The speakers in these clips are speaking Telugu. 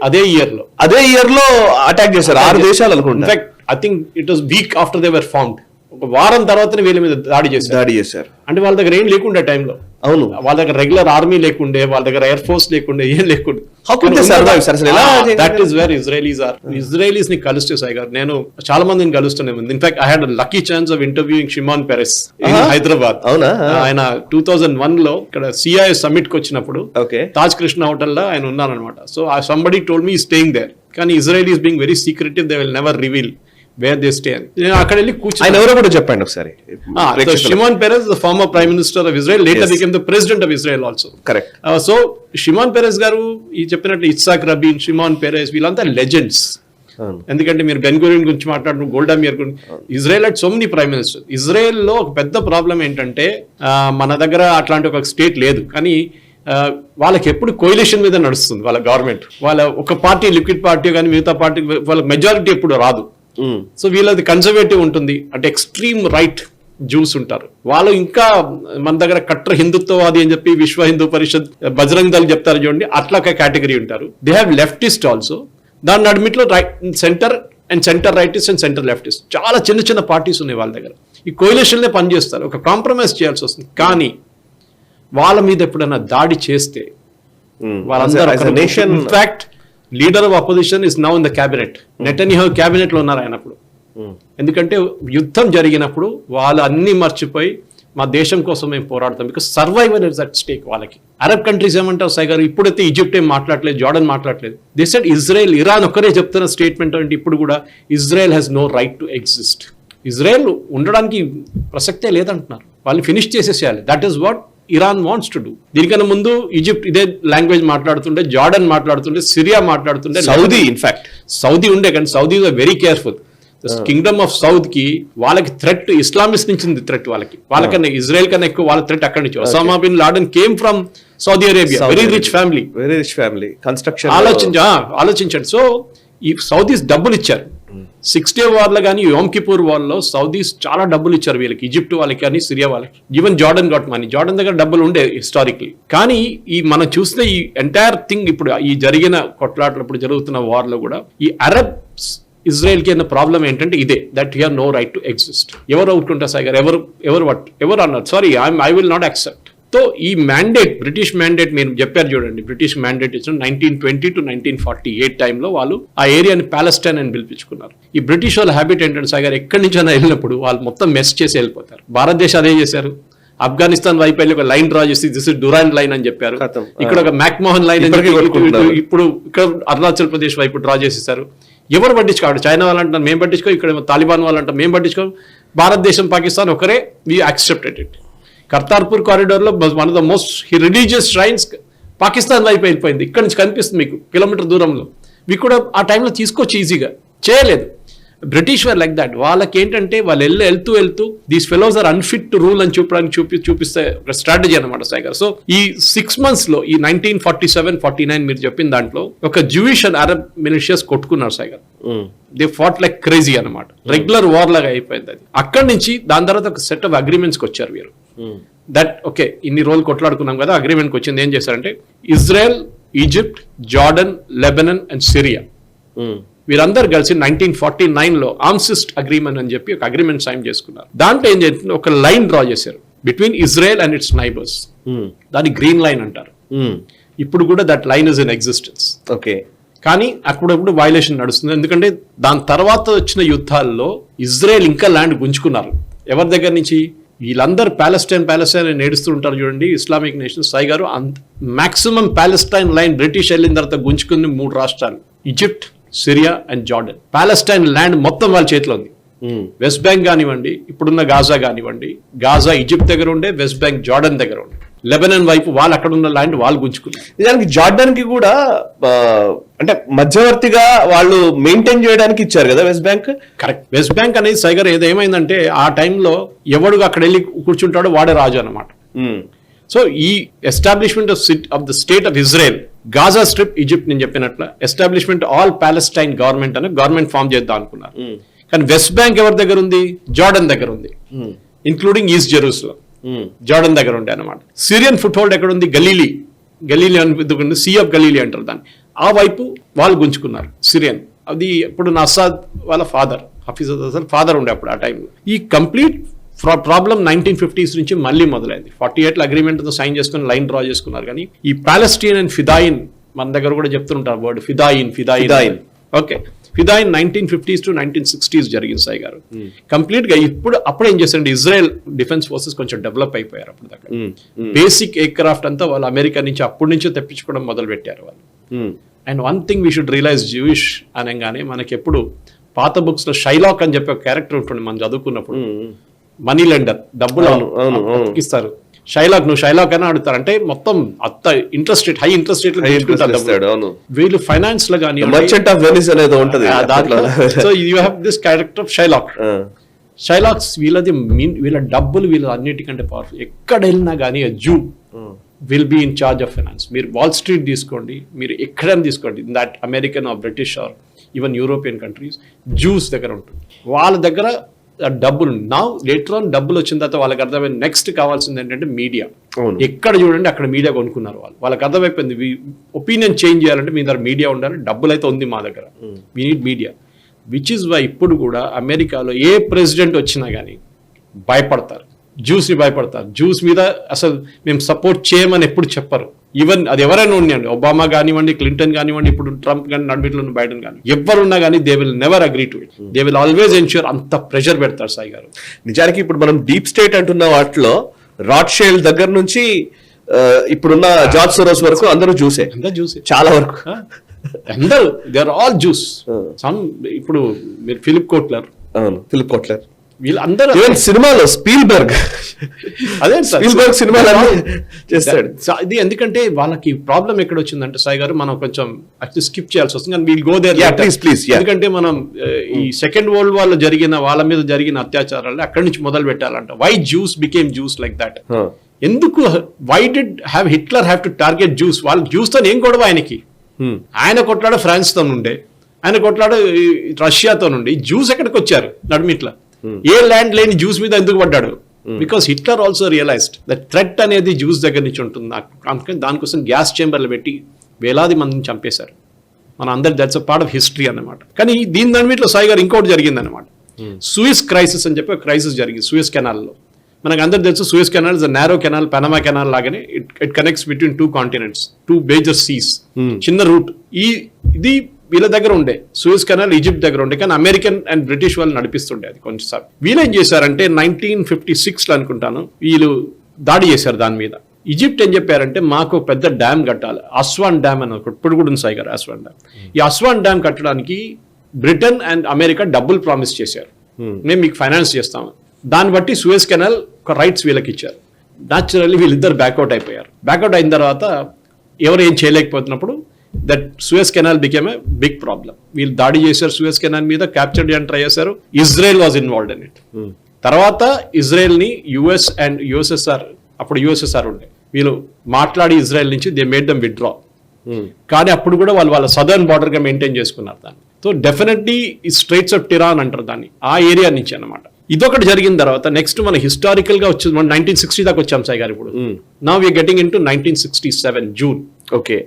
అదే ఇయర్ లో అటాక్ చేశారు 6 దేశాలు అనుకుంటా. In fact I think it was week after they were found. ఒక వారం తర్వాతనే వీళ్ళ మీద దాడి చేశారు. అంటే వాళ్ళ దగ్గర ఏం లేకుండే టైంలో. అవును, వాళ్ళ దగ్గర రెగ్యులర్ ఆర్మీ లేకుండే, వాళ్ళ దగ్గర ఎయిర్ ఫోర్స్ లేకుండే, ఏం లేకుండే. దట్ ఈస్ వేర్ ఇజ్రాయలీస్ ని కలిస్తే సాయి గారు, నేను చాలా మందిని కలుస్తున్నాను. In fact I had lucky chance of interviewing Shimon Peres in Hyderabad. ఆయన 2001 లో ఇక్కడ సిఐ సమ్మిట్ కి వచ్చినప్పుడు తాజ్ కృష్ణ హోటల్ లో ఆయన ఉన్నారనమాట. So somebody told me staying there. కానీ Israel is being very secretive, they will never reveal where they stay. నేను అక్కడ వెళ్ళి కూర్చుని, ఆయన ఎవరో కూడా చెప్పండి ఒకసారి. షిమాన్ Perez, the former prime minister of Israel, later became the president of Israel also. Correct. So Shimon Peres garu ఈ చెప్పినట్టు ఇస్సాక్ రబీన్, షిమాన్ పెరెస్ వీళ్ళంతా లెజెండ్స్. ఎందుకంటే మీరు బెన్ గురియన్ గురించి మాట్లాడుతున్న, గోల్డా మీర్ గురించి, Israel had so many prime minister. Israel లో ఒక పెద్ద ప్రాబ్లం ఏంటంటే మన దగ్గర అట్లాంటి ఒక స్టేట్ లేదు, కానీ వాళ్ళకి ఎప్పుడు కోయిలేషన్ మీద నడుస్తుంది వాళ్ళ గవర్నమెంట్. వాళ్ళ ఒక పార్టీ లిక్విడ్ పార్టీ కానీ మిగతా పార్టీ వాళ్ళ మెజారిటీ ఎప్పుడు రాదు. సో వీళ్ళది కన్జర్వేటివ్ ఉంటుంది, అంటే ఎక్స్ట్రీమ్ రైట్ జూస్ ఉంటారు వాళ్ళు. ఇంకా మన దగ్గర కట్టర్ హిందుత్వవాది అని చెప్పి విశ్వ హిందూ పరిషత్, బజరంగ్ దళ్ చెప్తారు చూడండి, అట్లా ఒక కేటగిరీ ఉంటారు. They have leftist also. దాని అడ్మిట్లో centre and centre rightist and centre leftist చాలా చిన్న చిన్న పార్టీస్ ఉన్నాయి వాళ్ళ దగ్గర. ఈ కోయిలేషన్లే పనిచేస్తారు, ఒక కాంప్రమైజ్ చేయాల్సి వస్తుంది. కానీ వాళ్ళ మీద ఎప్పుడైనా దాడి చేస్తే వాళ్ళందరూ, in fact leader of opposition is now in the cabinet. Netanyahu cabinet లో ఉన్నారు ఆయన అప్పుడు. ఎందుకంటే యుద్ధం జరిగినప్పుడు వాళ్ళు అన్ని మర్చిపోయి మా దేశం కోసం మేము పోరాడతాం, because survival is at stake వాళ్ళకి. అరబ్ కంట్రీస్ ఏమంటారు సాయి గారు, ఇప్పుడైతే ఈజిప్ట్ ఏం మాట్లాడలేదు, జార్డన్ మాట్లాడలేదు. దే సెడ్ ఇజ్రాయెల్, ఇరాన్ ఒక్కరే చెప్తున్న స్టేట్మెంట్ అంటే ఇప్పుడు కూడా Israel has no right to exist. Israel ఉండడానికి ప్రసక్తే లేదంటున్నారు, వాళ్ళు ఫినిష్ చేసేసేయాలి. That is what Iran wants to do. దీనికన్నా ముందు ఈజిప్ట్ ఇదే లాంగ్వేజ్ మాట్లాడుతుంటే, జార్డన్ మాట్లాడుతుంటే, సిరియా మాట్లాడుతుంటే, సౌదీ, ఇన్ఫాక్ట్ సౌదీ ఉండే. కానీ Saudi very careful. Kingdom of Saud కి వాళ్ళకి థ్రెట్ ఇస్లామిస్ట్ నుంచి ఉంది థ్రెట్. వాళ్ళకన్నా ఇజ్రాయెల్ కన్నా ఎక్కువ వాళ్ళ థ్రెట్ అక్కడి నుంచి. Osama bin Laden came from Saudi Arabia, very rich family. Construction ఆలోచించండి. సో ఈ సౌదీస్ డబ్బులు ఇచ్చారు. 6 Day వార్ లో కానీ యోమ్ కిపూర్ వార్ లో సౌదీస్ చాలా డబ్బులు ఇచ్చారు వీళ్ళకి, ఈజిప్ట్ వాళ్ళకి కానీ సిరియా వాళ్ళకి. Even Jordan got money, Jordan దగ్గర డబ్బులు ఉండే హిస్టారిక్లీ. కానీ ఈ మనం చూస్తే ఈ ఎంటైర్ థింగ్ ఇప్పుడు ఈ జరిగిన కొట్లాటలు, ఇప్పుడు జరుగుతున్న వార్ లో కూడా ఈ అరబ్ ఇజ్రాయెల్ కి అన్న ప్రాబ్లం ఏంటంటే ఇదే, that you have no right to exist. ఎవరు అవుతుంటారు సాయి గారు, ఎవరు అన్నారు, sorry I will not accept. So ఈ మ్యాండేట్, బ్రిటిష్ మ్యాండేట్ మీరు చెప్పారు చూడండి, బ్రిటిష్ మ్యాండేట్ ఇచ్చిన 1920 to 1948 టైంలో వాళ్ళు ఆ ఏరియాని ప్యాలెస్టైన్ అని పిలిపించుకున్నారు. ఈ బ్రిటిష్ వాళ్ళ హ్యాబిట్ ఏంటంటే సాయి గారు, ఎక్కడి నుంచి అయినా వెళ్ళినప్పుడు వాళ్ళు మొత్తం మెస్ చేసి వెళ్ళిపోతారు. భారతదేశం అదే చేశారు. ఆఫ్ఘనిస్తాన్ వైపు వెళ్ళి ఒక లైన్ డ్రా చేసి దిస్ ఇస్ డురాండ్ లైన్ అని చెప్పారు. ఇక్కడ ఒక మ్యాక్మోహన్ లైన్ ఇప్పుడు ఇక్కడ అరుణాచల్ ప్రదేశ్ వైపు డ్రా చేసేసారు. ఎవరు పట్టించుకోవాలి, చైనా వాళ్ళంటారు మేము పట్టించుకో, ఇక్కడ తాలిబాన్ వాళ్ళంటారు మేము పట్టించుకో. భారతదేశం పాకిస్తాన్ ఒకరే, we accepted it. Kartarpur corridor లో one of the most religious shrines Pakistan వైపు వెళ్ళిపోయింది. ఇక్కడ నుంచి కనిపిస్తుంది మీకు కిలోమీటర్ దూరంలో. మీకు కూడా ఆ టైంలో తీసుకోవచ్చు ఈజీగా, చేయలేదు. British were like that. వాళ్ళకి ఏంటంటే వాళ్ళు వెళ్తూ these fellows are unfit to rule అని చూపిస్తే ఒక స్ట్రాటజీ అనమాట సాయి గారు. సో ఈ 6 months లో ఈ 1947-49 మీరు చెప్పిన దాంట్లో ఒక జూయిష్ అండ్ అరబ్ మిలిషియస్ కొట్టుకున్నారు సాయి గారు. దే ఫాట్ లైక్ క్రేజీ అనమాట, రెగ్యులర్ వార్ లాగా అయిపోయింది అది. అక్కడి నుంచి దాని తర్వాత ఒక సెట్ ఆఫ్ అగ్రిమెంట్స్కి వచ్చారు వీరు. దట్ ఓకే, ఇన్ని రోజులు కొట్లాడుకున్నాం కదా, అగ్రిమెంట్కి వచ్చింది. ఏం చేశారంటే Israel, Egypt, Jordan, Lebanon and Syria వీరందరూ కలిసి 1949 లో ఆర్మిస్టిస్ అగ్రిమెంట్ అని చెప్పి ఒక అగ్రిమెంట్ సైన్ చేసుకున్నారు. దాంట్లో ఏం చేస్తుంది, ఒక లైన్ డ్రా చేశారు between Israel and it's neighbours. దాన్ని గ్రీన్ లైన్ అంటారు. ఇప్పుడు కూడా that line is in existence. Okay, కానీ అప్పుడప్పుడు వైలేషన్ నడుస్తుంది. ఎందుకంటే దాని తర్వాత వచ్చిన యుద్ధాల్లో ఇజ్రాయెల్ ఇంకా ల్యాండ్ గుంజుకున్నారు. ఎవరి దగ్గర నుంచి, వీళ్ళందరూ ప్యాలెస్టైన్ అని నేడుస్తూ ఉంటారు చూడండి, ఇస్లామిక్ నేషన్. సాయి గారు మాక్సిమం ప్యాలెస్టైన్ లైన్ బ్రిటిష్ వెళ్ళిన తర్వాత గుంజుకుంది 3 రాష్ట్రాలు, Egypt, Syria and Jordan. Palestine land మొత్తం వాళ్ళ చేతిలో ఉంది. వెస్ట్ బ్యాంక్ కానివ్వండి, ఇప్పుడున్న గాజా కానివ్వండి, గాజా ఈజిప్ట్ దగ్గర ఉండే, వెస్ట్ బ్యాంక్ జార్డన్ దగ్గర ఉండే. లెబనన్ వైపు వాళ్ళు అక్కడ ఉన్న ల్యాండ్ వాళ్ళు గుంజుకున్నారు. నిజానికి జార్డన్ కి కూడా అంటే మధ్యవర్తిగా వాళ్ళు మెయింటైన్ చేయడానికి ఇచ్చారు కదా west bank. Correct. West bank అనేది సైగర్ ఏదేమైందంటే ఆ టైంలో ఎవడు అక్కడ వెళ్ళి కూర్చుంటాడో వాడే రాజు అనమాట. సో ఈ establishment of the state of Israel, Gaza strip, Egypt నేను చెప్పినట్లు ఎస్టాబ్లిష్మెంట్ ఆల్ ప్యాలెస్టైన్ గవర్నమెంట్ అని గవర్నమెంట్ ఫామ్ చేద్దాం అనుకున్నారు. కానీ వెస్ట్ బ్యాంక్ ఎవరి దగ్గర ఉంది, జార్డన్ దగ్గర ఉంది, ఇంక్లూడింగ్ ఈస్ట్ జెరూసలం జార్డన్ దగ్గర ఉండే అనమాట. సిరియన్ ఫుట్ హోల్డ్ ఎక్కడ ఉంది, గలీలీ అని సీ ఆఫ్ గలీలీ అంటారు దాన్ని. ఆ వైపు వాళ్ళు గుంజుకున్నారు సిరియన్. అది ఇప్పుడు అసాద్ వాళ్ళ ఫాదర్, హఫీజ్ అసద్ ఫాదర్ ఉండే అప్పుడు ఆ టైంలో. ఈ కంప్లీట్ ప్రాబ్లం 1950s నుంచి మళ్ళీ మొదలైంది. 48 అగ్రిమెంట్తో సైన్ చేసుకుని లైన్ డ్రా చేసుకున్నారు. కానీ ఈ పాలెస్టీన్ అండ్ ఫిదాయిన్, మన దగ్గర కూడా చెప్తుంటారు వర్డ్ ఫిదాయిన్. ఓకే, ఫిదాయిన్ 1950s to 1960s జరిగింది సాయి గారు. కంప్లీట్ గా అప్పుడు ఏం చేశారంటే ఇజ్రాయెల్ డిఫెన్స్ ఫోర్సెస్ కొంచెం డెవలప్ అయిపోయారు. అప్పుడు దాకా బేసిక్ ఎయిర్ క్రాఫ్ట్ అంతా వాళ్ళు అమెరికా నుంచి అప్పటి నుంచో తెప్పించుకోవడం మొదలు పెట్టారు వాళ్ళు. And one thing we should realise, Jewish అనగానే మనకి ఎప్పుడు పాత బుక్స్ లో షైలాక్ అని చెప్పి ఒక క్యారెక్టర్ ఉంటుంది మనం చదువుకున్నప్పుడు. మనీ లెండర్, డబ్బులు ఇస్తారు. నువ్వు షైలాక్ అని అడుగుతారు. అంటే మొత్తం అంత interest rate, high interest rate వీళ్ళు ఫైనాన్స్ లో కానీ మర్చెంట్ ఆఫ్ వెనిస్ అనేది ఉంటుంది. So you have this character of Shylocks. వీళ్ళ డబ్బులు వీళ్ళ అన్నిటికంటే పవర్ఫుల్. ఎక్కడ వెళ్ళినా కానీ Jew will be in charge of finance. మీరు వాల్ స్ట్రీట్ తీసుకోండి, మీరు ఎక్కడైనా తీసుకోండి, that American or British or even European countries, Jews దగ్గర ఉంటుంది. వాళ్ళ దగ్గర డబ్బులు. నా లేటర్ ఆన్ డబ్బులు వచ్చిన తర్వాత వాళ్ళకి అర్థమైంది నెక్స్ట్ కావాల్సింది ఏంటంటే మీడియా. ఎక్కడ చూడండి అక్కడ మీడియా కొనుక్కున్నారు వాళ్ళు. వాళ్ళకి అర్థమైపోయింది ఒపీనియన్ చేంజ్ చేయాలంటే మీ దగ్గర మీడియా ఉండాలి. డబ్బులు అయితే ఉంది మా దగ్గర, we need media. Which is why ఇప్పుడు కూడా అమెరికాలో ఏ ప్రెసిడెంట్ వచ్చినా కానీ భయపడతారు, జ్యూస్ని భయపడతారు. జ్యూస్ మీద అసలు మేము సపోర్ట్ చేయమని ఎప్పుడు చెప్పరు. ఈవెన్ అది ఎవరైనా ఉన్నాయండి, ఒబామా కానివ్వండి, క్లింటన్ కానివ్వండి, ఇప్పుడు ట్రంప్ కానీ, నడుమిట్లో బైడెన్ కానీ, ఎవరున్నా కానీ they will never agree to it. They will always ensure. అంత ప్రెషర్ పెడతారు సాయి గారు. నిజానికి ఇప్పుడు మనం డీప్ స్టేట్ అంటున్న వాటిలో రాత్షైల్డ్ దగ్గర నుంచి ఇప్పుడున్న జార్జ్ సోరోస్ వరకు అందరూ చూసే చాలా వరకు అందరూ దే ఆర్ ఆల్ జ్యూస్. ఇప్పుడు మీరు ఫిలిప్ కోట్లర్ వీళ్ళందరూ సినిమాలో స్పీల్బర్గ్ సినిమాలో చేస్తాడు. ఇది ఎందుకంటే వాళ్ళకి ప్రాబ్లం ఎక్కడ వచ్చిందంటే సాయి గారు, మనం కొంచెం స్కిప్ చేయాల్సి వస్తుంది. కానీ వీల్ గో దేర్ ప్లీజ్. ఎందుకంటే మనం ఈ సెకండ్ వరల్డ్ వార్ లో వాళ్ళ మీద జరిగిన అత్యాచారాలు అక్కడి నుంచి మొదలు పెట్టాలంట. Why Jews became Jews like that? ఎందుకు why did Hitler have to target Jews? వాళ్ళు జ్యూస్ తో ఏం గొడవ ఆయనకి? ఆయన కొట్లాడ ఫ్రాన్స్ తో నుండే, ఆయన కొట్లాడ రష్యాతో నుండి. జ్యూస్ ఎక్కడికి వచ్చారు నడుమిట్లా? ఏ ల్యాండ్ లేని జ్యూస్ మీద ఎందుకు పడ్డాడు? Because Hitler also realised that threat అనేది జ్యూస్ దగ్గర నుంచి ఉంటుంది. అందుకని దానికోసం గ్యాస్ చేంబర్లు పెట్టి వేలాది మందిని చంపేశారు. మన అందరు that's a part of history అన్నమాట. కానీ దాని మీట్లో సాయి గారు ఇంకోటి జరిగింది అనమాట. సూయస్ క్రైసిస్ అని చెప్పి క్రైసిస్ జరిగింది సూయస్ కెనాల్లో. మనకు అందరు తెలుసు Suez canal is a narrow canal, Panama canal లాగానే it connects between 2 continents, 2 major seas. చిన్న రూట్. ఇది వీళ్ళ దగ్గర ఉండే సూయస్ కెనాల్ ఈజిప్ట్ దగ్గర ఉండే, కానీ అమెరికన్ అండ్ బ్రిటిష్ వాళ్ళు నడిపిస్తుండే అది కొంచెంసార్లు. వీళ్ళు ఏం చేశారంటే 1956లో అనుకుంటాను వీళ్ళు దాడి చేశారు దాని మీద. ఈజిప్ట్ ఏం చెప్పారంటే మాకు పెద్ద డ్యామ్ కట్టాలి, అస్వాన్ డ్యామ్ అని ఒకటి ఇప్పుడు కూడా ఉంది సాయి గారు, అస్వాన్ డ్యామ్. ఈ అస్వాన్ డ్యామ్ కట్టడానికి బ్రిటన్ అండ్ అమెరికా డబ్బులు ప్రామిస్ చేశారు, మేము మీకు ఫైనాన్స్ చేస్తాము. దాన్ని బట్టి సూయస్ కెనాల్ ఒక రైట్స్ వీళ్ళకి ఇచ్చారు. న్యాచురల్లీ వీళ్ళిద్దరు బ్యాక్అవుట్ అయిపోయారు. బ్యాక్అవుట్ అయిన తర్వాత ఎవరు ఏం చేయలేకపోతున్నప్పుడు that Suez canal became a big problem. వీళ్ళు దాడి చేశారు సూయస్ కెనాల్ మీద, క్యాప్చర్ చేయడానికి ట్రై చేశారు. Israel was involved in it. తర్వాత ఇజ్రాయెల్ ని యుఎస్ అండ్ యుఎస్ఎస్ఆర్, అప్పుడు యుఎస్ఎస్ఆర్ ఉండే, వీళ్ళు మాట్లాడి ఇజ్రాయెల్ నుంచి దే మేడ్ దమ్ విత్డ్రా. కానీ అప్పుడు కూడా వాళ్ళ సదర్న్ బార్డర్ గా మెయింటైన్ చేసుకున్నారు దాన్ని. సో డెఫినెట్లీ ఈ స్ట్రైట్స్ ఆఫ్ టిరాన్ అంటారు దాన్ని, ఆ ఏరియా నుంచి అన్నమాట. ఇదొకటి జరిగిన తర్వాత నెక్స్ట్ మన హిస్టారికల్ గా వచ్చింది, మనం 1960 దాకా వచ్చాం సాయి గారు. ఇప్పుడు now we are getting into 1967 June. Okay,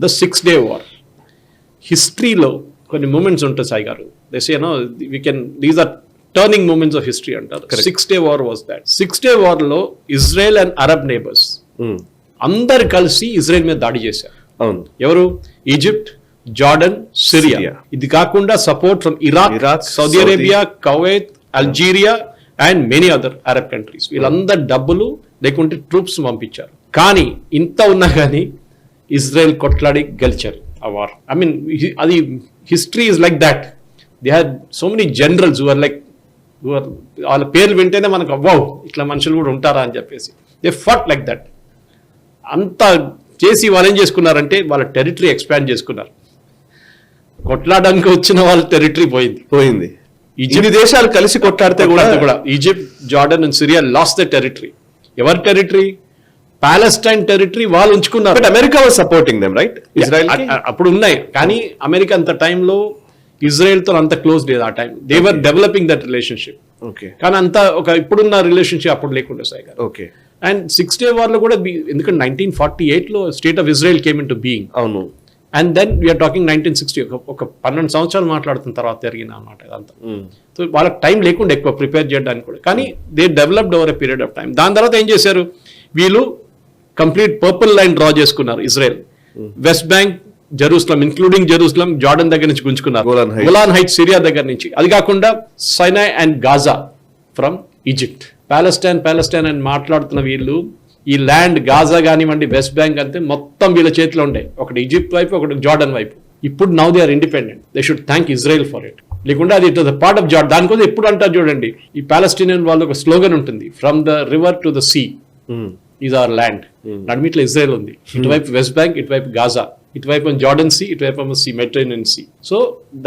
the 6-day war. హిస్టరీలో కొన్ని మూమెంట్స్ ఉంటాయి Sai garu. These are turning moments of history అంటారు. 6-day war was that. 6-day war లో ఇజ్రాయెల్ అండ్ అరబ్ నేబర్స్ అందరు కలిసి ఇజ్రాయెల్ మీద దాడి చేశారు. ఎవరు? Egypt, Jordan, Syria. ఇది కాకుండా support from Iraq, Saudi Arabia, Kuwait, Algeria and many other Arab countries. వీళ్ళందరు డబ్బులు లేకుంటే ట్రూప్స్ పంపించారు. కానీ ఇంత ఉన్నా కానీ ఇజ్రాయెల్ కొట్లాడి గెలిచారు ఆ వార్. ఐ మీన్ అది history is like that. They had so many generals who are like, వాళ్ళ పేర్లు వింటేనే మనకు వావ్ ఇట్లా మనుషులు కూడా ఉంటారా అని చెప్పేసి. They fat like that. అంతా చేసి వాళ్ళు ఏం చేసుకున్నారంటే వాళ్ళ టెరిటరీ ఎక్స్పాండ్ చేసుకున్నారు. కొట్లాడడానికి వచ్చిన వాళ్ళ టెరిటరీ పోయింది. ఇన్ని దేశాలు కలిసి కొట్లాడితే కూడా Egypt, Jordan and Syria lost the territory. ఎవరి టెరిటరీ? పాలెస్టైన్ టెరిటరీ వాళ్ళు ఉంచుకున్నారు. But America was supporting them, right? Israel అప్పుడు ఉన్నాయి, కానీ అమెరికా అంత టైంలో ఇజ్రాయెల్ తో అంత క్లోజ్ లేదు ఆ time. They were developing that relationship. కానీ అంత ఒక ఇప్పుడున్న రిలేషన్షిప్ అప్పుడు లేకుండా సాయి గారు. ఓకే. అండ్ 6-day war లో కూడా ఎందుకంటే 1948లో state of Israel came into being. అవును. అండ్ దెన్ వీఆర్ టాకింగ్ 1960 ఒక 12 సంవత్సరాలు మాట్లాడుతున్న తర్వాత జరిగిన అన్నమాట ఇదంతా. సో వాళ్ళకి టైం లేకుండా ఎక్కువ ప్రిపేర్ చేయడానికి కూడా, కానీ they developed over a period of time. దాని తర్వాత ఏం చేశారు వీళ్ళు, కంప్లీట్ పర్పుల్ లైన్ డ్రా చేసుకున్నారు Israel. West bank, Jerusalem including Jerusalem, Jordan దగ్గర నుంచి గుంజుకున్నారు, గోలాన్ హైట్స్ సిరియా దగ్గర నుంచి. అది కాకుండా సైనాయ్ and Gaza from Egypt. Palestine అని మాట్లాడుతున్న వీళ్ళు ఈ ల్యాండ్ గాజా కానివ్వండి, వెస్ట్ బ్యాంక్ అంతే మొత్తం వీళ్ళ చేతిలో ఉండే, ఒకటి ఈజిప్ట్ వైపు, ఒకటి జార్డన్ వైపు. ఇప్పుడు now they are independent. They should thank Israel for it. లేకుండా అది it was part of Jordan. దానికోసం ఎప్పుడు అంటారు చూడండి, ఈ పాలస్టీనియన్ వాళ్ళ ఒక స్లోగన్ ఉంటుంది, from the river to the sea is our land. నడిమిట్లో ఇజ్రాయెల్ ఉంది, ఇటువైపు వెస్ట్ బ్యాంక్, ఇటువైపు గాజా, ఇటువైపు జార్డన్ సీ, ఇటువైపు sea, Mediterranean sea. So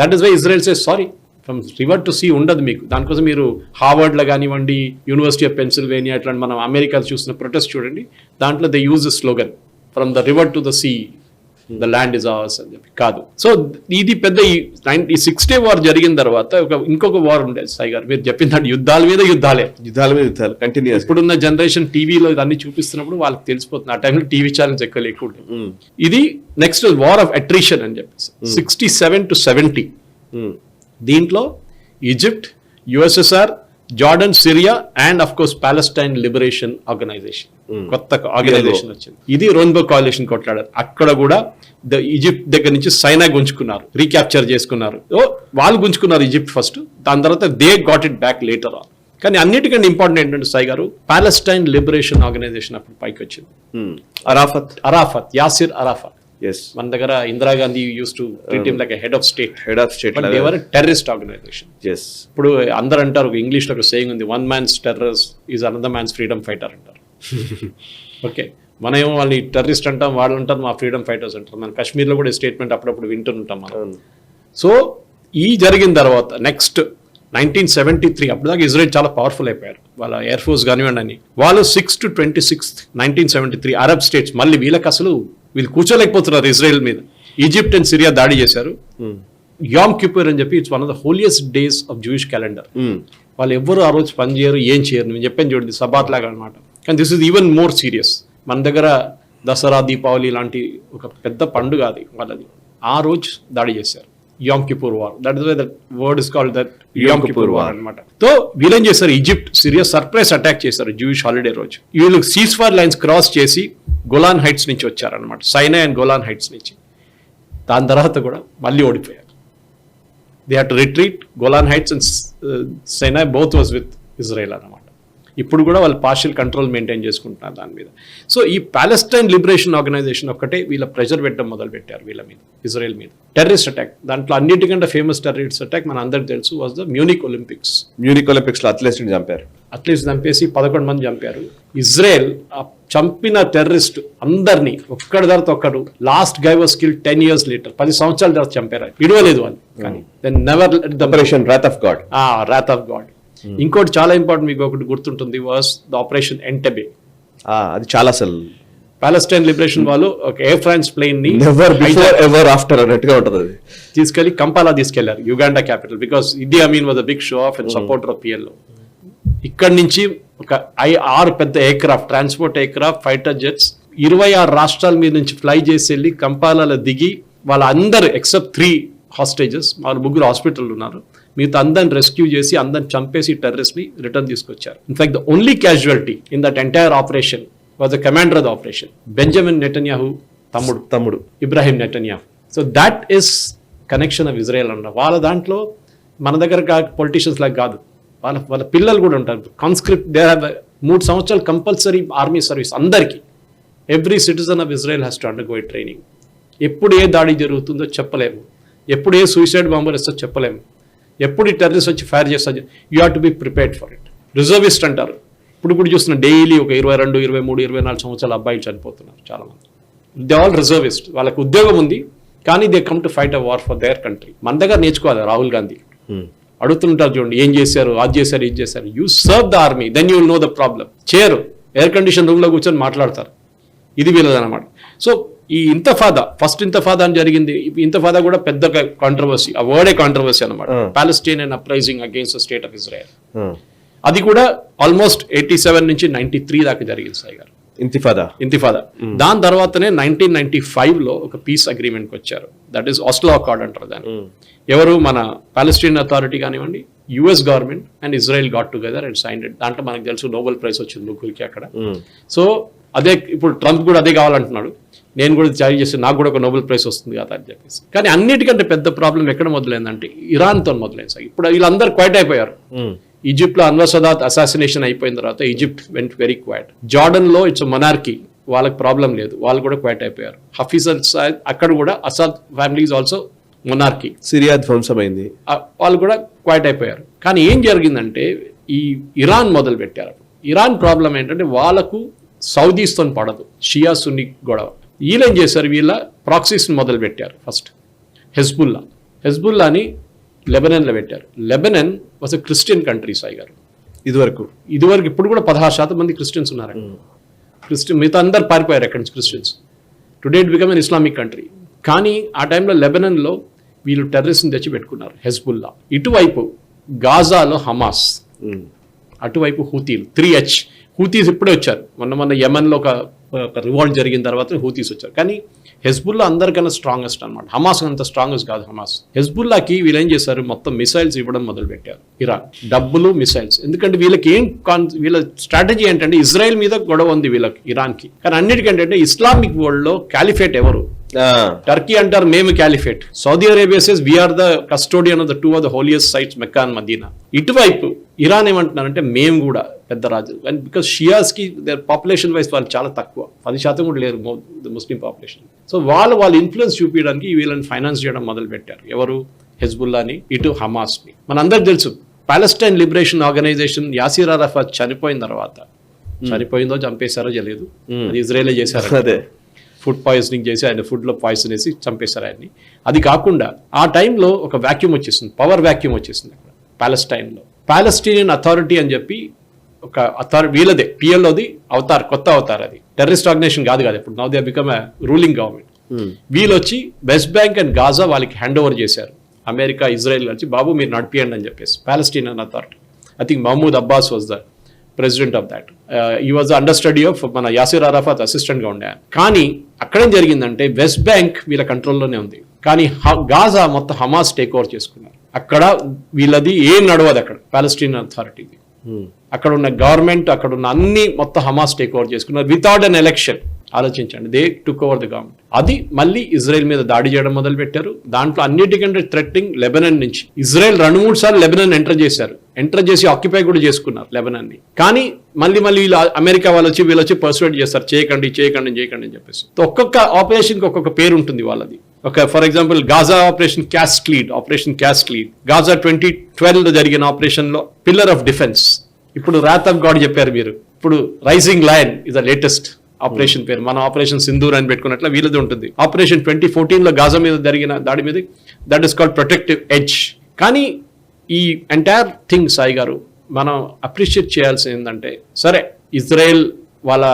that is why Israel say sorry, from river to sea ఉండదు మీకు. దానికోసం మీరు హార్వర్డ్లో కానివ్వండి, యూనివర్సిటీ ఆఫ్ పెన్సిల్వేనియా, ఇట్లాంటి మనం అమెరికాలో చూసిన ప్రొటెస్ట్ చూడండి, దాంట్లో they use slogan from the river to the sea the land is ours అని చెప్పి. కాదు. సో ఇది పెద్ద ఈ 60 వార్ జరిగిన తర్వాత ఇంకొక వార్ ఉండేది సాయి గారు, మీరు చెప్పిన యుద్ధాల మీద యుద్ధాలే కంటిన్యూస్. ఇప్పుడున్న జనరేషన్ టీవీలో ఇదన్నీ చూపిస్తున్నప్పుడు వాళ్ళకి తెలిసిపోతుంది, ఆ టైంలో టీవీ ఛానల్స్ ఎక్కువ లేకుండా. ఇది నెక్స్ట్ వార్ ఆఫ్ అట్రిషన్ అని చెప్పేసి 67 to 70. దీంట్లో Egypt, USSR, Jordan, Syria and of course Palestine Liberation Organisation, కొత్త ఆర్గనైజేషన్ వచ్చింది. ఇది రోన్బో కోalition కొట్లాడారు. అక్కడ కూడా ఈజిప్ట్ దగ్గర నుంచి సైనా గుంజుకున్నారు, రీక్యాప్చర్ చేసుకున్నారు. వాళ్ళు గుంజుకున్నారు ఈజిప్ట్ ఫస్ట్, దాని తర్వాత they got it back later on. కానీ అన్నిటికంటే ఇంపార్టెంట్ ఏంటంటే సాయి గారు, పాలస్టైన్ లిబరేషన్ ఆర్గనైజేషన్ అప్పుడు పైకి వచ్చింది. అరాఫత్, యాసిర్ అరాఫత్. మన దగ్గర Indira Gandhi used to treat him like head of state, but they were terrorist organisation. ఇప్పుడు అందరు అంటారు, ఇంగ్లీష్ లో ఒక సేయింగ్ ఉంది, one man's terrorist is another man's freedom fighter అంటారు. ఓకే, మనమేమో వాళ్ళని టెర్రరిస్ట్ అంటాం, వాళ్ళు అంటారు మా ఫ్రీడమ్ ఫైటర్స్ అంటారు. మన కాశ్మీర్లో కూడా స్టేట్మెంట్ అప్పుడప్పుడు వింటుంటాం మనం. సో ఈ జరిగిన తర్వాత నెక్స్ట్ 1973, అప్పటిదాకా ఇజ్రాయెల్ చాలా పవర్ఫుల్ అయిపోయారు, వాళ్ళ ఎయిర్ ఫోర్స్ కానివ్వండి అని. వాళ్ళు 6 to 26, 1973 అరబ్ స్టేట్స్, మళ్ళీ వీళ్ళకి అసలు వీళ్ళు కూర్చోలేకపోతున్నారు ఇజ్రాయెల్ మీద. ఈజిప్ట్ అండ్ సిరియా దాడి చేశారు. యామ్ కిపుర్ అని చెప్పి, it's one of the holiest days of Jewish calendar. వాళ్ళు ఎవ్వరు ఆ రోజు పని చేయరు, ఏం చేయరు. నేను చెప్పాను చూడండి, సబాత్ లాగా అనమాట. కానీ this is even more serious. మన దగ్గర దసరా, దీపావళి లాంటి ఒక పెద్ద పండుగ అది వాళ్ళది. ఆ రోజు దాడి చేశారు, Yom Kippur war. That is why that word is called that Yom Kippur war అనమాట. సో వీళ్ళేం చేశారు, ఈజిప్ట్, సిరియా సర్ప్రైజ్ అటాక్ చేశారు జూయిష్ హాలిడే రోజు. వీళ్ళు సీజ్ ఫైర్ లైన్స్ క్రాస్ చేసి గోలాన్ హైట్స్ నుంచి వచ్చారనమాట, సైనా అండ్ గోలాన్ హైట్స్ నుంచి. దాని తర్వాత కూడా మళ్ళీ ఓడిపోయారు. They have to retreat. Golan Heights and Sinai both was with Israel అనమాట. ఇప్పుడు కూడా వాళ్ళు పార్షియల్ కంట్రోల్ మెయింటైన్ చేసుకుంటున్నారు దాని మీద. సో ఈ పాలస్టైన్ లిబరేషన్ ఆర్గనైజేషన్ ఒక్కటే వీళ్ళ ప్రెషర్ పెట్టడం మొదలు పెట్టారు వీళ్ళ మీద, ఇజ్రాయెల్ మీద. టెర్రరిస్ట్ అటాక్, దాంట్లో అన్నిటికంటే ఫేమస్ టెర్రరిస్ట్ అటాక్ మన అందరికి తెలుసు, వాజ్ ద మ్యూనిక్ ఒలింపిక్స్. లో అథ్లెట్స్ చంపేసి 11 మంది చంపారు. ఇజ్రాయెల్ చంపిన టెర్రరిస్ట్ అందరినీ ఒక్కడి తర్వాత ఒక్కడు, last guy was killed 10 years later, 10 సంవత్సరాల తర్వాత చంపారు. విడవలేదు వాళ్ళు. కానీ then never wrath of God. ఇంకోటి చాలా ఇంపార్టెంట్, మీకు ఒకటి గుర్తుంటుంది, వాస్ ద ఆపరేషన్ ఎంటెబే. అది చాలా అసలు పాలస్టైన్ లిబరేషన్ వాళ్ళు ఒక ఎయిర్ ఫ్రాన్స్ ప్లేన్ ని తీసుకెళ్లి కంపాలా తీసుకెళ్లారు, Uganda capital. Because Idi Amin was a big show off and supporter of PLO. ఇక్కడి నుంచి ఒక 6 పెద్ద aircraft, transport aircraft, fighter jets 26 రాష్ట్రాల మీద నుంచి ఫ్లై చేసి వెళ్ళి కంపాలాలో దిగి, వాళ్ళందరూ ఎక్సెప్ట్ 3 హాస్టేజెస్, వాళ్ళు 3 హాస్పిటల్ ఉన్నారు, మిగతా అందరిని రెస్క్యూ చేసి అందరిని చంపేసి టెర్రరిస్ట్ ని రిటర్న్ తీసుకొచ్చారు. In fact the only casualty in that entire operation was the commander of the operation, Benjamin Netanyahu తమ్ముడు Ibrahim Netanyahu. So that is connection of Israel అన్న. వాళ్ళ దాంట్లో మన దగ్గర పొలిటీషియన్స్ లాగా కాదు, వాళ్ళ పిల్లలు కూడా ఉంటారు. కాన్స్క్రిప్ట్, దే హ్యావ్ 3 సంవత్సరాలు కంపల్సరీ ఆర్మీ సర్వీస్ అందరికీ. Every citizen of Israel has to undergo a training. ఎప్పుడు ఏ దాడి జరుగుతుందో చెప్పలేము, ఎప్పుడు ఏ సూసైడ్ బాంబర్ వస్తుందో చెప్పలేము, ఎప్పుడు ఈ టెర్రరిస్ట్ వచ్చి ఫైర్ చేస్తారు. You have to be prepared for it. Reservist అంటారు. ఇప్పుడు చూస్తున్న డైలీ ఒక 22, 23, 24 సంవత్సరాల అబ్బాయిలు చనిపోతున్నారు చాలా మంది. They all reservist. వాళ్ళకి ఉద్యోగం ఉంది, కానీ they come to fight a war for their country. మన దగ్గర నేర్చుకోవాలి. రాహుల్ గాంధీ అడుగుతుంటారు చూడండి, ఏం చేశారు, అది చేశారు, ఇది చేశారు. You serve the army, then you will know the problem. చేయరు, ఎయిర్ కండిషన్ రూమ్ లో కూర్చొని మాట్లాడతారు. ఇది వీళ్ళదన్నమాట. సో ఈ ఇంతఫాదా, ఫస్ట్ ఇంతఫాదా అని జరిగింది. ఇంతఫాదా కూడా పెద్ద కాంట్రవర్సీ, ఆ వర్డే కాంట్రవర్సీ అనమాట. Palestinian uprising against the state of Israel. అది కూడా ఆల్మోస్ట్ 87 నుంచి 93 దాకా జరిగింది సాయి గారు. ఇంతిఫాదా. దాని తర్వాతనే 1995లో ఒక పీస్ అగ్రిమెంట్కి వచ్చారు. దట్ ఈస్ ఆస్లో అకార్డ్ అంటారు దాన్ని. ఎవరు మన పాలస్టీన్ అథారిటీ కానివ్వండి, US government and Israel got together and signed it. దాంట్లో మనకు తెలుసు నోబెల్ ప్రైజ్ వచ్చింది ముగ్గురికి అక్కడ. సో అదే ఇప్పుడు ట్రంప్ కూడా అదే కావాలంటున్నాడు, నేను కూడా జారీ చేస్తే నాకు కూడా ఒక నోబెల్ ప్రైజ్ వస్తుంది కదా అని చెప్పేసి. కానీ అన్నిటికంటే పెద్ద ప్రాబ్లం ఎక్కడ మొదలైందంటే ఇరాన్తో మొదలైంది సార్. ఇప్పుడు వీళ్ళందరూ క్వైట్ అయిపోయారు. ఈజిప్ట్ లో అన్వర్ సదాత్ అసాసినేషన్ అయిపోయిన తర్వాత Egypt went very quiet. Jordan లో ఇట్స్ మొనార్కీ, వాళ్ళకి ప్రాబ్లం లేదు, వాళ్ళు కూడా క్వైట్ అయిపోయారు. హఫీజ్ అల్ సయద్ అక్కడ కూడా Assad family is also monarchy. Syria ధ్వంసమైంది, వాళ్ళు కూడా క్వైట్ అయిపోయారు. కానీ ఏం జరిగిందంటే ఈ ఇరాన్ మొదలు పెట్టారు. ఇరాన్ ప్రాబ్లం ఏంటంటే వాళ్ళకు సౌదీస్తో పడదు, షియా సున్నీ గొడవ. వీళ్ళేం చేశారు, వీళ్ళ ప్రాక్సీస్ని మొదలు పెట్టారు. ఫస్ట్ హెజ్బుల్లాని లెబనన్లో పెట్టారు. Lebanon was a Christian country Sai గారు. ఇదివరకు ఇప్పుడు కూడా 16% మంది క్రిస్టియన్స్ ఉన్నారు. మిగతా అందరు పారిపోయారు ఎక్కడి నుంచి Christians. Today it become an Islamic country. కానీ ఆ టైంలో లెబనన్లో వీళ్ళు టెర్రరిస్ట్ని తెచ్చి పెట్టుకున్నారు, హెజ్బుల్లా. ఇటువైపు గాజాలో హమాస్, అటువైపు హూతీలు 3H. హూతీస్ ఇప్పుడే వచ్చారు, మొన్న యెమెన్లో ఒక రివాల్ట్ జరిగిన తర్వాత హూతీస్ వచ్చారు. కానీ హెజ్బుల్లా అందరికన్నా స్ట్రాంగెస్ట్ అనమాట. హమాస్ అంత స్ట్రాంగెస్ట్ కాదు హమాస్. హెజ్బుల్లాకి వీళ్ళు ఏం చేశారు, మొత్తం మిసైల్స్ ఇవ్వడం మొదలు పెట్టారు ఇరాన్. డబ్బులు, మిసైల్స్. ఎందుకంటే వీళ్ళకి వీళ్ళ స్ట్రాటజీ ఏంటంటే ఇజ్రాయెల్ మీద గొడవ ఉంది వీళ్ళకి, ఇరాన్కి. కానీ అన్నిటికంటే ఇస్లామిక్ వరల్డ్ లో క్యాలిఫేట్ ఎవరు? టర్కీ అంటారు మేము caliphate. Saudi Arabia says we are the custodian of the 2 of the holiest sites, Mecca and Medina. ఇటువైపు ఇరాన్ ఏమంటున్నారంటే మేము కూడా పెద్ద రాజు. అండ్ బికాస్ షియాస్ కి దేర్ పాపులేషన్ వైజ్ వాళ్ళు చాలా తక్కువ, 10% కూడా లేరు ముస్లిం పాపులేషన్. సో వాళ్ళు ఇన్ఫ్లుయెన్స్ చూపించడానికి వీళ్ళని ఫైనాన్స్ చేయడం మొదలు పెట్టారు. ఎవరు? హెజ్బుల్లాని, ఇటు హమాస్ని. మనందరికి తెలుసు Palestine liberation organisation Yasser Arafat చనిపోయిన తర్వాత, చనిపోయిందో చంపేశారో తెలియదు, అది ఇజ్రాయెలే చేశారు. అదే ఫుడ్ పాయిజనింగ్ చేసి ఆయన ఫుడ్లో పాయిజన్ వేసి చంపేశారు ఆయన్ని. అది కాకుండా ఆ టైంలో ఒక వ్యాక్యూమ్ వచ్చేసింది, పవర్ వ్యాక్యూమ్ వచ్చేసింది అక్కడ పాలెస్టైన్లో. పాలెస్టీనియన్ అథారిటీ అని చెప్పి ఒక అథారిటీ వీళ్ళదే, పిఎల్ఓది అవతార్, కొత్త అవతార్. అది టెర్రరిస్ట్ ఆర్గనైజేషన్ కాదు కదా ఇప్పుడు, now they become a ruling government. వీళ్ళు వచ్చి వెస్ట్ బ్యాంక్ అండ్ గాజా వాళ్ళకి హ్యాండ్ ఓవర్ చేశారు. అమెరికా, ఇజ్రాయెల్ వచ్చి బాబు మీరు నడిపియండి అని చెప్పేసి. Palestinian authority, I think Mahmoud Abbas was the president of that. ఈ was the understudy of మన యాసిర్ అరాఫాత్ అసిస్టెంట్ గా ఉండే. కానీ అక్కడేం జరిగిందంటే వెస్ట్ బ్యాంక్ వీళ్ళ కంట్రోల్లోనే ఉంది, కానీ గాజా మొత్తం హమాస్ టేక్ ఓవర్ చేసుకున్నారు. అక్కడ వీళ్ళది ఏం నడవదు అక్కడ, పాలెస్టీన్ అథారిటీది. అక్కడ ఉన్న గవర్నమెంట్, అక్కడ ఉన్న అన్ని మొత్తం హమాస్ టేక్ ఓవర్ చేసుకున్నారు వితౌట్ అన్ ఎలక్షన్. ఆలోచించండి, they took over the government. అది మళ్ళీ ఇజ్రాయెల్ మీద దాడి చేయడం మొదలు పెట్టారు. దాంట్లో అన్నిటికంటే థ్రెట్నింగ్ లెబనన్ నుంచి. ఇజ్రాయెల్ 2-3 సార్లు లెబనన్ ఎంటర్ చేసి ఆక్యుపై కూడా చేసుకున్నారు లెబనన్ ని. కానీ మళ్ళీ వీళ్ళు అమెరికా వీళ్ళు వచ్చి పర్సువేట్ చేస్తారు, చేయకండి అని చెప్పేసి. ఒక్కొక్క ఆపరేషన్ కి ఒక్కొక్క పేరు ఉంటుంది వాళ్ళది. For example Gaza operation caste lead, Gaza 2012 జరిగిన ఆపరేషన్ లో పిల్లర్ ఆఫ్ డిఫెన్స్. ఇప్పుడు రాత్ ఆఫ్ గాడ్ చెప్పారు మీరు. ఇప్పుడు rising lion is the latest operation పేరు. మన ఆపరేషన్ సింధూర్ అని పెట్టుకున్నట్ల వీళ్ళది ఉంటుంది. ఆపరేషన్ 2014 లో గాజా మీద జరిగిన దాడి మీద, that is called protective edge. కానీ ఈ ఎంటైర్ థింగ్ సాయి గారు మనం అప్రిషియేట్ చేయాల్సింది ఏంటంటే, సరే ఇజ్రాయెల్ వాళ్ళ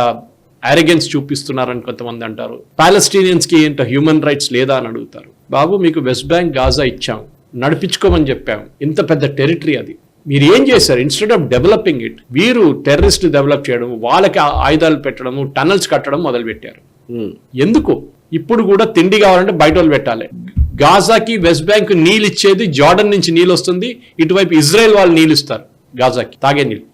అరెగెన్స్ చూపిస్తున్నారని కొంతమంది అంటారు, పాలెస్టీనియన్స్ కి ఏంటో హ్యూమన్ రైట్స్ లేదా అని అడుగుతారు. బాబు మీకు వెస్ట్ బ్యాంక్ గాజా ఇచ్చాం, నడిపించుకోమని చెప్పాం, ఇంత పెద్ద టెరిటరీ అది. మీరు ఏం చేశారు? ఇన్స్టెడ్ ఆఫ్ డెవలపింగ్ ఇట్, వీరు టెర్రరిస్ట్ డెవలప్ చేయడం, వాళ్ళకి ఆయుధాలు పెట్టడము, టనల్స్ కట్టడం మొదలు పెట్టారు. ఎందుకు? ఇప్పుడు కూడా తిండి కావాలంటే బయట వాళ్ళు పెట్టాలి. గాజాకి వెస్ట్ బ్యాంక్ నీళ్ళు ఇచ్చేది జార్డన్ నుంచి నీళ్ళు వస్తుంది, ఇటువైపు ఇజ్రాయెల్ వాళ్ళు నీళ్ళు ఇస్తారు గాజాకి, తాగే నీళ్ళు.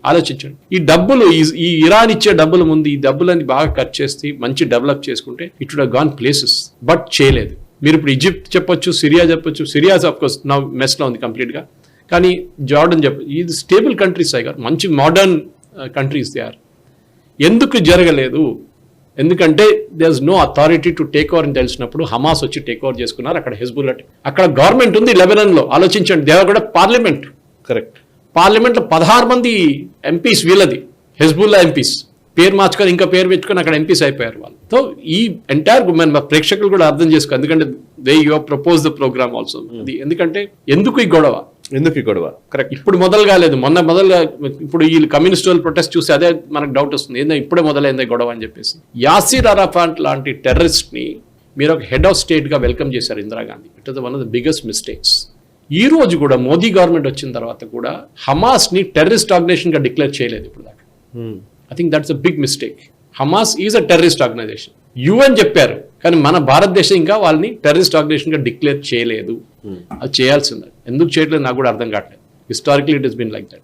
ఆలోచించండి. ఈ డబ్బులు, ఈ ఇరాన్ ఇచ్చే డబ్బుల ముందు ఈ డబ్బులని బాగా ఖర్చు చేసి మంచి డెవలప్ చేసుకుంటే it would have gone places. But చేయలేదు. మీరు ఇప్పుడు ఈజిప్ట్ చెప్పొచ్చు, సిరియా చెప్పొచ్చు. సిరియా ఆఫ్ కోర్స్ నా మెస్ లో ఉంది కంప్లీట్ గా. కానీ జార్డన్ ఇది స్టేబుల్ కంట్రీస్ అయ్యారు, మంచి మోడర్న్ కంట్రీస్ దే ఆర్. ఎందుకు జరగలేదు? ఎందుకంటే there is no authority to take over అని తెలిసినప్పుడు హమాస్ వచ్చి టేక్ ఓవర్ చేసుకున్నారు. అక్కడ హెజ్బుల్లా, అక్కడ గవర్నమెంట్ ఉంది లెబనాన్ లో. ఆలోచించండి, దేవ కూడా పార్లమెంట్. కరెక్ట్. పార్లమెంట్ లో 16 మంది ఎంపీస్ వీళ్ళది, హెజ్బుల్లా ఎంపీస్. పేరు మార్చుకొని ఇంకా పేరు పెట్టుకొని అక్కడ ఎంపీస్ అయిపోయారు వాళ్ళు. సో ఈ ఎంటైర్ మన ప్రేక్షకులు కూడా అర్థం చేసుకో, ఎందుకంటే they you have propose the program also. ఎందుకంటే ఎందుకు ఈ గొడవ? కరెక్ట్. ఇప్పుడు మొదలు కాలేదు, మొదలుగా. ఇప్పుడు ఈ కమ్యూనిస్ట్ వాళ్ళు ప్రొటెస్ట్ చూసి అదే మనకు డౌట్ వస్తుంది, ఏందో ఇప్పుడే మొదలైంది గొడవ అని చెప్పేసి. యాసిర్ అరాఫాట్ లాంటి టెర్రరిస్ట్ ని మీరు ఒక హెడ్ ఆఫ్ స్టేట్ గా వెల్కమ్ చేశారు Indira Gandhi. It is one of the biggest mistakes. ఈ రోజు కూడా మోదీ గవర్నమెంట్ వచ్చిన తర్వాత కూడా హమాస్ ని టెర్రరిస్ట్ ఆర్గనైజేషన్ గా డిక్లేర్ చేయలేదు ఇప్పుడు దాకా. I think that's a big mistake. Hamas is a terrorist organisation. UN చెప్పారు, కానీ మన భారతదేశం ఇంకా వాళ్ళని టెర్రరిస్ట్ ఆర్గనైజేషన్ గా డిక్లేర్ చేయలేదు. అది చేయాల్సిందే. ఎందుకు చేయట్లేదు నాకు కూడా అర్థం కావట్లేదు. Historically it has been like that.